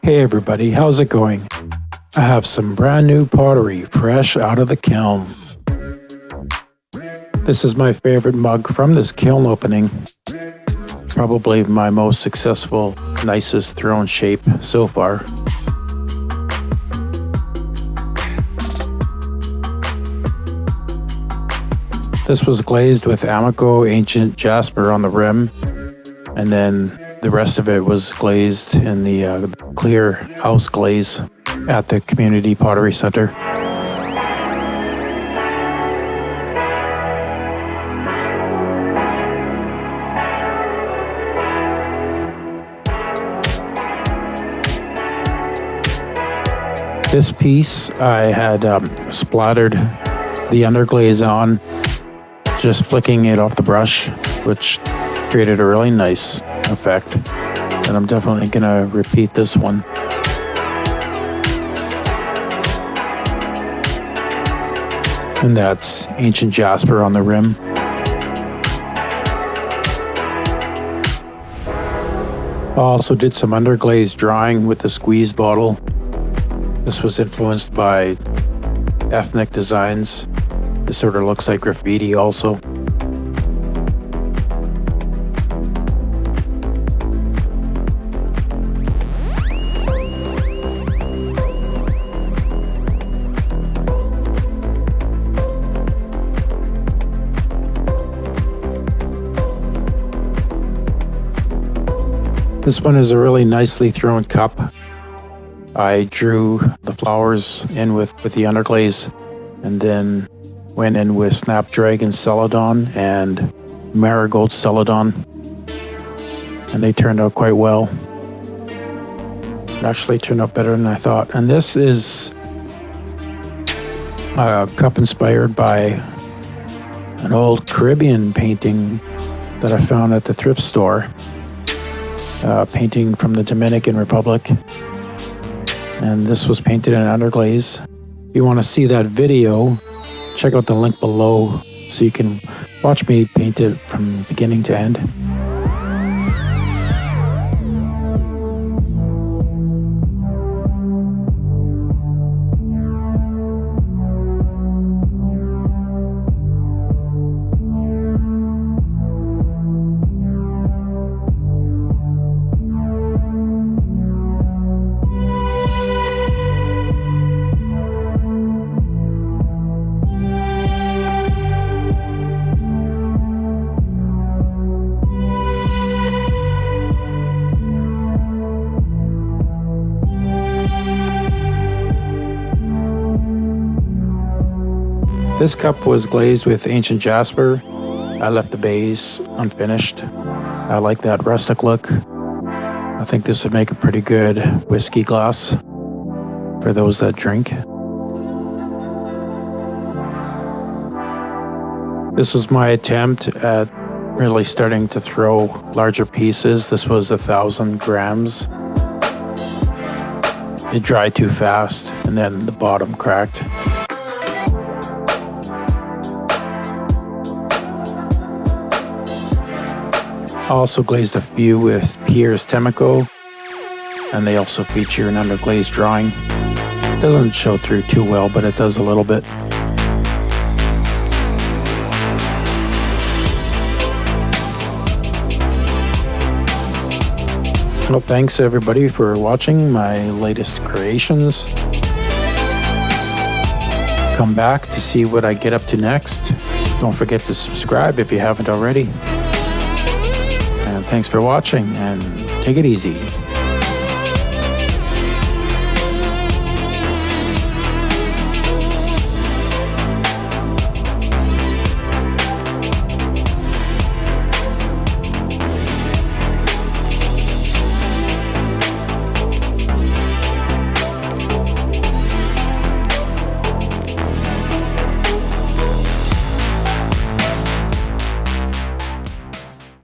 Hey everybody, how's it going? I have some brand new pottery fresh out of the kiln. This is my favorite mug from this kiln opening. Probably my most successful, nicest throne shape so far. This was glazed with Amaco Ancient Jasper on the rim, and then the rest of it was glazed in the clear house glaze at the Community Pottery Center. This piece I had splattered the underglaze on, just flicking it off the brush, which created a really nice effect. And I'm definitely gonna repeat this one. And that's Ancient Jasper on the rim. I also did some underglaze drawing with the squeeze bottle. This was influenced by ethnic designs. This sort of looks like graffiti also. This one is a really nicely thrown cup. I drew the flowers in with the underglaze and then went in with Snapdragon Celadon and Marigold Celadon, and they turned out quite well. It actually turned out better than I thought. And this is a cup inspired by an old Caribbean painting that I found at the thrift store. Painting from the Dominican Republic. And this was painted in underglaze. If you want to see that video, check out the link below so you can watch me paint it from beginning to end. This cup was glazed with Ancient Jasper. I left the base unfinished. I like that rustic look. I think this would make a pretty good whiskey glass for those that drink. This was my attempt at really starting to throw larger pieces. This was 1,000 grams. It dried too fast and then the bottom cracked. I also glazed a few with Pierre's Amaco, and they also feature an underglaze drawing. It doesn't show through too well, but it does a little bit. Well, thanks everybody for watching my latest creations. Come back to see what I get up to next. Don't forget to subscribe if you haven't already. And thanks for watching, and take it easy.